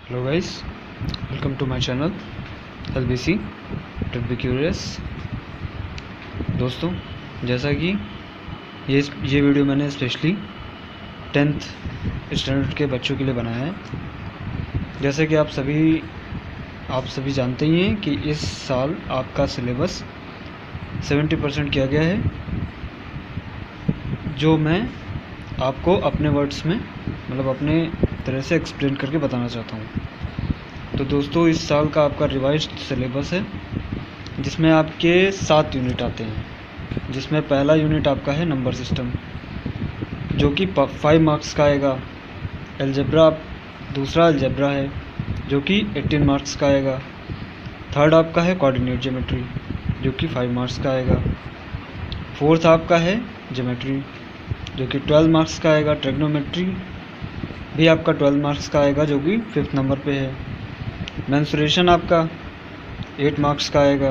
Hello guys, welcome to my channel LBC don't be curious. दोस्तों, जैसा कि ये वीडियो मैंने स्पेशली 10th स्टैंडर्ड के बच्चों के लिए बनाया है। जैसे कि आप सभी जानते ही हैं कि इस साल आपका सिलेबस 70% किया गया है, जो मैं आपको अपने वर्ड्स में मतलब अपने तरह से एक्सप्लेन करके बताना चाहता हूँ। तो दोस्तों, इस साल का आपका रिवाइज्ड सिलेबस है, जिसमें आपके 7 यूनिट आते हैं। जिसमें पहला यूनिट आपका है नंबर सिस्टम, जो कि 5 मार्क्स का आएगा। अलजेब्रा दूसरा अलजेब्रा है, जो कि 18 मार्क्स का आएगा। थर्ड आपका है कोऑर्डिनेट ज्योमेट्री, जो कि 5 मार्क्स का आएगा। फोर्थ आपका है ज्योमेट्री, जो कि 12 मार्क्स का आएगा। ट्रिग्नोमेट्री भी आपका 12 मार्क्स का आएगा, जो कि 5th नंबर पे है। मेंसुरेशन आपका 8 मार्क्स का आएगा।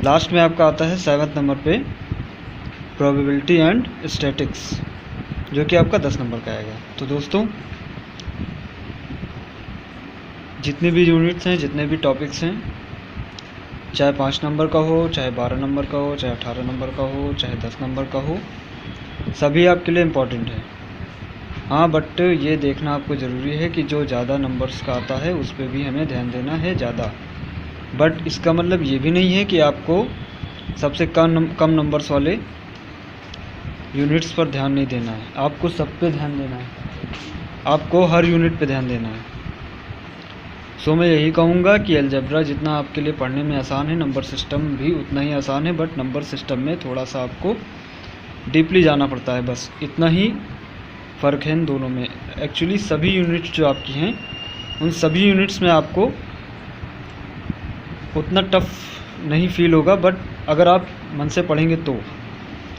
लास्ट में आपका आता है 7th नंबर पे प्रोबेबिलिटी एंड स्टैटिक्स, जो कि आपका 10 नंबर का आएगा। तो दोस्तों, जितने भी यूनिट्स हैं, जितने भी टॉपिक्स हैं, चाहे 5 नंबर का हो, चाहे 12 नंबर का हो, चाहे 18 नंबर का हो, चाहे 10 नंबर का हो, सभी आपके लिए इम्पोर्टेंट है। हाँ, बट ये देखना आपको ज़रूरी है कि जो ज़्यादा नंबर्स का आता है उस पर भी हमें ध्यान देना है ज़्यादा। बट इसका मतलब ये भी नहीं है कि आपको सबसे कम नंबर्स वाले यूनिट्स पर ध्यान नहीं देना है। आपको सब पे ध्यान देना है, आपको हर यूनिट पे ध्यान देना है। सो मैं यही कहूँगा कि अलजेब्रा जितना आपके लिए पढ़ने में आसान है, नंबर सिस्टम भी उतना ही आसान है। बट नंबर सिस्टम में थोड़ा सा आपको डीपली जाना पड़ता है, बस इतना ही फ़र्क है इन दोनों में। एक्चुअली सभी यूनिट्स जो आपकी हैं, उन सभी यूनिट्स में आपको उतना टफ नहीं फील होगा। बट अगर आप मन से पढ़ेंगे तो,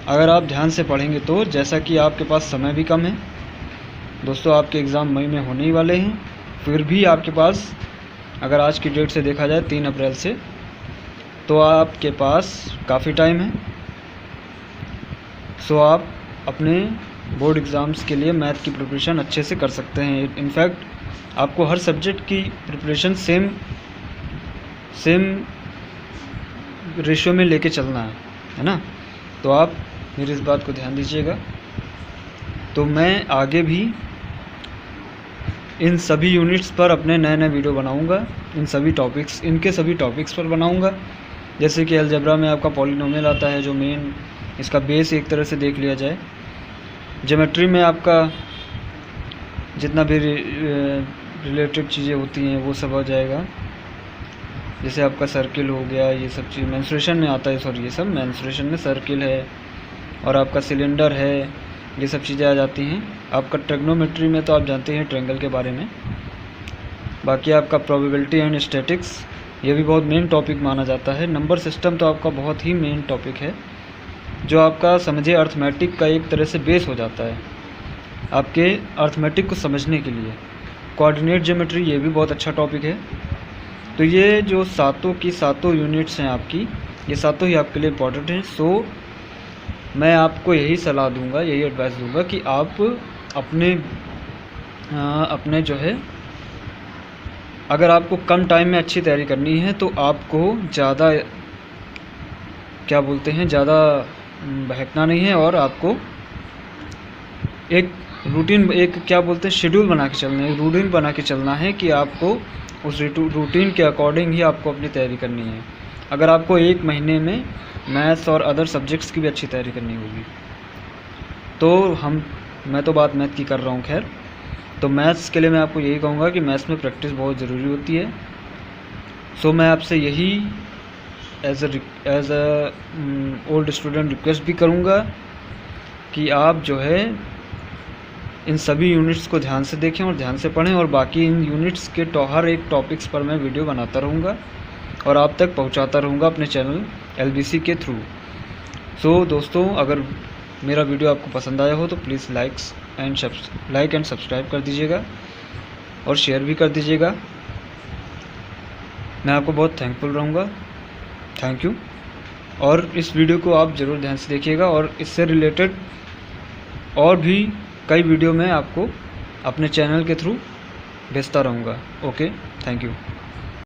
अगर आप ध्यान से पढ़ेंगे तो, जैसा कि आपके पास समय भी कम है दोस्तों, आपके एग्ज़ाम मई में होने ही वाले हैं। फिर भी आपके पास, अगर आज की डेट से देखा जाए 3 अप्रैल से, तो आपके पास काफ़ी टाइम है। सो आप अपने बोर्ड एग्ज़ाम्स के लिए मैथ की प्रिपरेशन अच्छे से कर सकते हैं। इनफैक्ट आपको हर सब्जेक्ट की प्रिपरेशन सेम रेशियो में लेके चलना है ना। तो आप मेरी इस बात को ध्यान दीजिएगा। तो मैं आगे भी इन सभी यूनिट्स पर अपने नए वीडियो बनाऊंगा, इनके सभी टॉपिक्स पर बनाऊंगा। जैसे कि अलजेब्रा में आपका पॉलिनोमियल आता है, जो मेन इसका बेस एक तरह से देख लिया जाए। ज्योमेट्री में आपका जितना भी रिलेटेड चीज़ें होती हैं वो सब आ जाएगा। जैसे आपका सर्किल हो गया, ये सब चीज़ मेंसुरेशन में आता है। सॉरी, ये सब मेंसुरेशन में सर्किल है और आपका सिलेंडर है, ये सब चीज़ें आ जाती हैं। आपका ट्रिग्नोमेट्री में तो आप जानते हैं ट्रायंगल के बारे में। बाकी आपका प्रोबेबिलिटी एंड स्टैटिक्स, ये भी बहुत मेन टॉपिक माना जाता है। नंबर सिस्टम तो आपका बहुत ही मेन टॉपिक है, जो आपका समझे अर्थमेटिक का एक तरह से बेस हो जाता है आपके अर्थमेटिक को समझने के लिए। कोऑर्डिनेट ज्योमेट्री, ये भी बहुत अच्छा टॉपिक है। तो ये जो सातों की सातों यूनिट्स हैं आपकी, ये सातों ही आपके लिए इम्पोर्टेंट हैं। सो मैं आपको यही सलाह दूंगा, यही एडवाइस दूंगा कि आप अपने जो है, अगर आपको कम टाइम में अच्छी तैयारी करनी है तो आपको ज़्यादा ज़्यादा बहकना नहीं है, और आपको एक शेड्यूल बना के चलना है, रूटीन बना के चलना है कि आपको उस रूटीन के अकॉर्डिंग ही आपको अपनी तैयारी करनी है। अगर आपको 1 महीने में मैथ्स और अदर सब्जेक्ट्स की भी अच्छी तैयारी करनी होगी तो मैं तो बात मैथ की कर रहा हूँ। खैर, तो मैथ्स के लिए मैं आपको यही कहूँगा कि मैथ्स में प्रैक्टिस बहुत ज़रूरी होती है। सो मैं आपसे यही as a old student request भी करूँगा कि आप जो है इन सभी यूनिट्स को ध्यान से देखें और ध्यान से पढ़ें। और बाकी इन यूनिट्स के हर एक टॉपिक्स पर मैं वीडियो बनाता रहूँगा और आप तक पहुँचाता रहूँगा अपने चैनल LBC के थ्रू। सो दोस्तों, अगर मेरा वीडियो आपको पसंद आया हो तो प्लीज़ लाइक एंड सब्सक्राइब कर दीजिएगा और शेयर भी कर दीजिएगा। मैं आपको बहुत थैंकफुल रहूँगा। Thank you. और इस वीडियो को आप ज़रूर ध्यान से देखिएगा, और इससे रिलेटेड और भी कई वीडियो मैं आपको अपने चैनल के थ्रू भेजता रहूँगा। Okay, thank you.